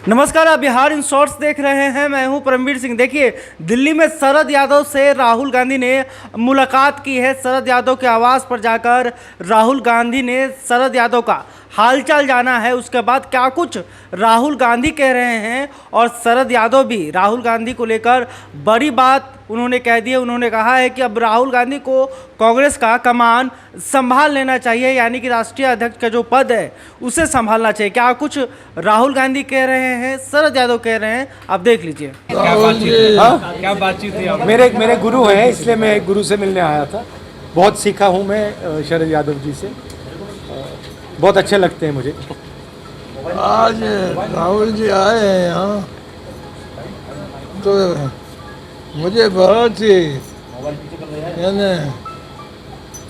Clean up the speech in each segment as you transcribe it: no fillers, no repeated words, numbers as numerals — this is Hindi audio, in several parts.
नमस्कार, आप बिहार इन शॉर्ट्स देख रहे हैं। मैं हूं परमवीर सिंह। देखिए, दिल्ली में शरद यादव से राहुल गांधी ने मुलाकात की है। शरद यादव के आवास पर जाकर राहुल गांधी ने शरद यादव का हालचाल जाना है। उसके बाद क्या कुछ राहुल गांधी कह रहे हैं और शरद यादव भी राहुल गांधी को लेकर बड़ी बात उन्होंने कह दी है। उन्होंने कहा है कि अब राहुल गांधी को कांग्रेस का कमान संभाल लेना चाहिए, यानी कि राष्ट्रीय अध्यक्ष का जो पद है उसे संभालना चाहिए। क्या कुछ राहुल गांधी कह रहे हैं, शरद यादव कह रहे हैं, आप देख लीजिए। क्या बातचीत थी? मेरे गुरु हैं, इसलिए मैं गुरु से मिलने आया था। बहुत सीखा हूँ मैं शरद यादव जी से, बहुत अच्छे लगते हैं मुझे। आज राहुल जी आए हैं यहाँ, तो मुझे बहुत ही यानी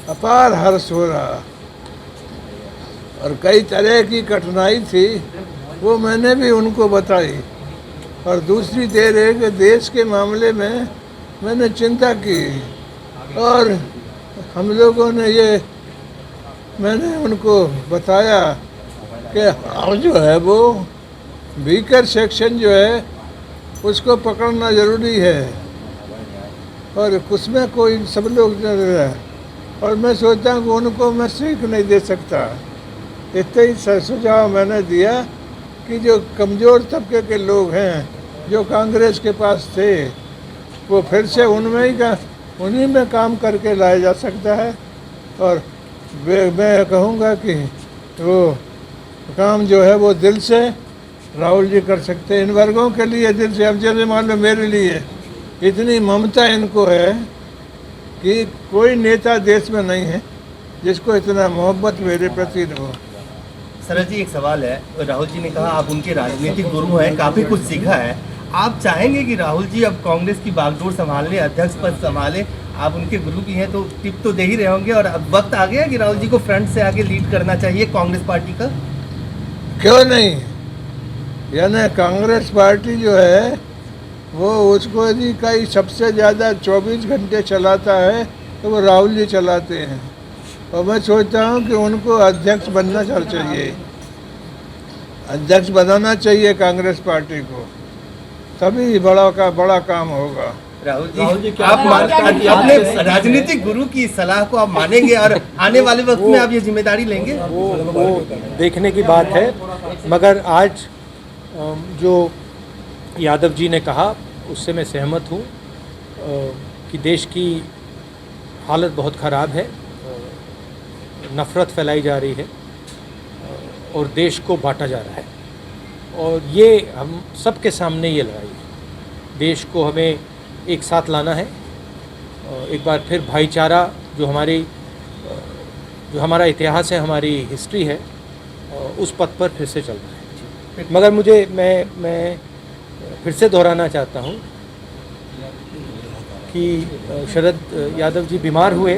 अपार हर्ष हो रहा। और कई तरह की कठिनाई थी, वो मैंने भी उनको बताई। और दूसरी देर है कि देश के मामले में मैंने चिंता की, और हम लोगों ने मैंने उनको बताया कि अब जो है वो वीकर सेक्शन जो है उसको पकड़ना ज़रूरी है, और उसमें कोई सब लोग और मैं सोचता हूँ कि उनको मैं सीख नहीं दे सकता। इतना ही सुझाव मैंने दिया कि जो कमज़ोर तबके के लोग हैं जो कांग्रेस के पास थे, वो फिर से उन्हीं में काम करके लाया जा सकता है। और मैं कहूँगा कि वो काम जो है वो दिल से राहुल जी कर सकते हैं, इन वर्गों के लिए दिल से। अब जैसे मान लो मेरे लिए इतनी ममता इनको है कि कोई नेता देश में नहीं है जिसको इतना मोहब्बत मेरे प्रति हो। शरद जी, एक सवाल है। राहुल जी ने कहा आप उनके राजनीतिक गुरु हैं, काफ़ी कुछ सीखा है। आप चाहेंगे कि राहुल जी अब कांग्रेस की बागडोर संभालें, अध्यक्ष पद संभालें? आप उनके गुरु भी हैं तो टिप तो दे ही रहे होंगे, और अब वक्त आ गया कि राहुल जी को फ्रंट से आगे लीड करना चाहिए कांग्रेस पार्टी का। क्यों नहीं? यानी कांग्रेस पार्टी जो है वो उसको यदि कई सबसे ज़्यादा 24 घंटे चलाता है तो वो राहुल जी चलाते हैं। और मैं सोचता हूँ कि उनको अध्यक्ष बनना चाहिए, अध्यक्ष बनाना चाहिए कांग्रेस पार्टी को, तभी बड़ा काम होगा। राहुल जी आप अपने राजनीतिक गुरु की सलाह को आप मानेंगे और आने वाले वक्त में आप ये जिम्मेदारी लेंगे? वो देखने की बात है, मगर आज जो यादव जी ने कहा उससे मैं सहमत हूँ कि देश की हालत बहुत ख़राब है, नफ़रत फैलाई जा रही है और देश को बांटा जा रहा है। और ये हम सबके सामने ये लड़ाई है। देश को हमें एक साथ लाना है, एक बार फिर भाईचारा जो हमारा इतिहास है, हमारी हिस्ट्री है, उस पथ पर फिर से चल रहा है। मगर मैं फिर से दोहराना चाहता हूँ कि शरद यादव जी बीमार हुए,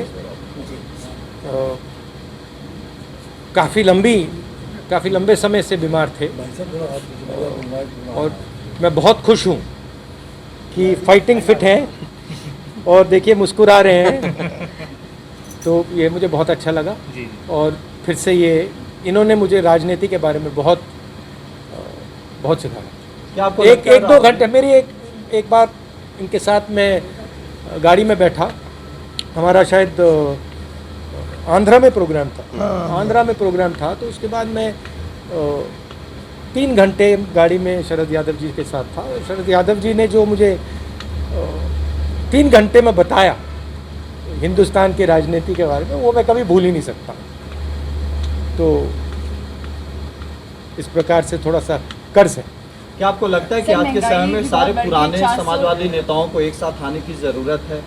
काफ़ी लंबे समय से बीमार थे, और मैं बहुत खुश हूँ कि फाइटिंग फिट हैं और देखिए मुस्कुरा रहे हैं, तो ये मुझे बहुत अच्छा लगा। और फिर से इन्होंने मुझे राजनीति के बारे में बहुत सिखाया। एक दो घंटे मेरी एक बार इनके साथ मैं गाड़ी में बैठा, हमारा शायद आंध्रा में प्रोग्राम था, तो उसके बाद मैं 3 घंटे गाड़ी में शरद यादव जी के साथ था। और शरद यादव जी ने जो मुझे 3 घंटे में बताया हिंदुस्तान की राजनीति के बारे में, वो मैं कभी भूल ही नहीं सकता। तो इस प्रकार से थोड़ा सा कर्ज है। क्या आपको लगता है कि आज के समय में सारे पुराने समाजवादी नेताओं को एक साथ आने की ज़रूरत है?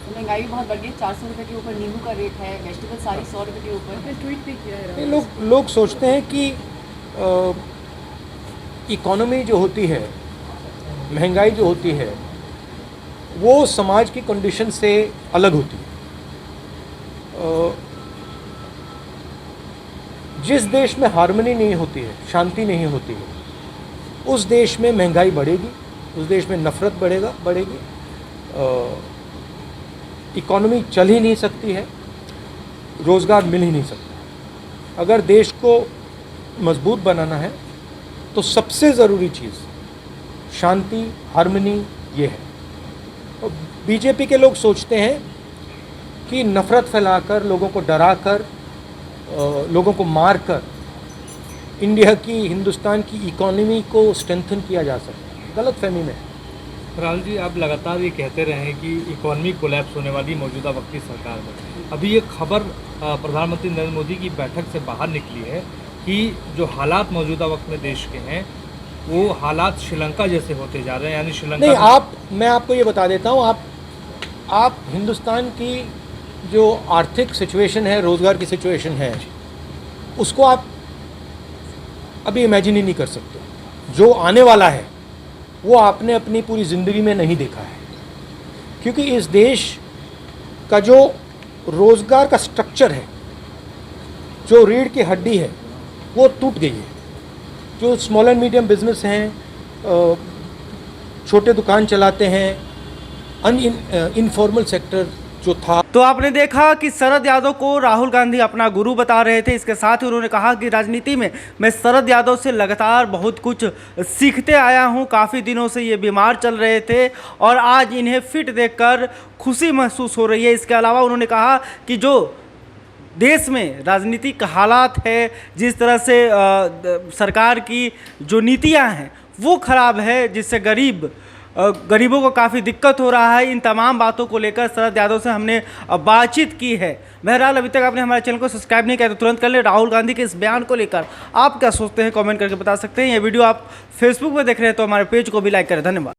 महंगाई बहुत बढ़ गई, 400 रुपये के ऊपर नींबू का रेट है, वेजिटेबल सारी 100 रुपये के ऊपर। फिर ट्वीट भी किया है। लोग सोचते हैं कि इकोनॉमी जो होती है, महंगाई जो होती है, वो समाज की कंडीशन से अलग होती है। जिस देश में हार्मनी नहीं होती है, शांति नहीं होती है, उस देश में महंगाई बढ़ेगी, उस देश में नफ़रत बढ़ेगी, इकोनॉमी चल ही नहीं सकती है, रोज़गार मिल ही नहीं सकता। अगर देश को मजबूत बनाना है तो सबसे ज़रूरी चीज़ शांति, हार्मनी ये है। और बीजेपी के लोग सोचते हैं कि नफ़रत फैलाकर, लोगों को डराकर, लोगों को मारकर इंडिया की, हिंदुस्तान की इकोनॉमी को स्ट्रेंथन किया जा सकता है। गलत फहमी में है। राहुल जी, आप लगातार ये कहते रहे हैं कि इकोनॉमी कोलैप्स होने वाली मौजूदा वक्त की सरकार में। अभी ये खबर प्रधानमंत्री नरेंद्र मोदी की बैठक से बाहर निकली है कि जो हालात मौजूदा वक्त में देश के हैं वो हालात श्रीलंका जैसे होते जा रहे हैं, यानी श्रीलंका नहीं, मैं आपको ये बता देता हूँ, आप हिंदुस्तान की जो आर्थिक सिचुएशन है, रोज़गार की सिचुएशन है, उसको आप अभी इमेजिन ही नहीं कर सकते। जो आने वाला है वो आपने अपनी पूरी ज़िंदगी में नहीं देखा है, क्योंकि इस देश का जो रोज़गार का स्ट्रक्चर है, जो रीढ़ की हड्डी है, वो टूट गई है। जो स्मॉल एंड मीडियम बिजनेस हैं, छोटे दुकान चलाते हैं, इनफॉर्मल सेक्टर जो था। तो आपने देखा कि शरद यादव को राहुल गांधी अपना गुरु बता रहे थे। इसके साथ ही उन्होंने कहा कि राजनीति में मैं शरद यादव से लगातार बहुत कुछ सीखते आया हूं। काफ़ी दिनों से ये बीमार चल रहे थे और आज इन्हें फिट देखकर खुशी महसूस हो रही है। इसके अलावा उन्होंने कहा कि जो देश में राजनीतिक हालात है, जिस तरह से सरकार की जो नीतियां हैं वो खराब है, जिससे गरीबों को काफ़ी दिक्कत हो रहा है। इन तमाम बातों को लेकर शरद यादव से हमने बातचीत की है। बहरहाल अभी तक आपने हमारे चैनल को सब्सक्राइब नहीं किया तो तुरंत कर ले। राहुल गांधी के इस बयान को लेकर आप क्या सोचते हैं कमेंट करके बता सकते हैं। ये वीडियो आप फेसबुक पर देख रहे हैं तो हमारे पेज को भी लाइक करें। धन्यवाद।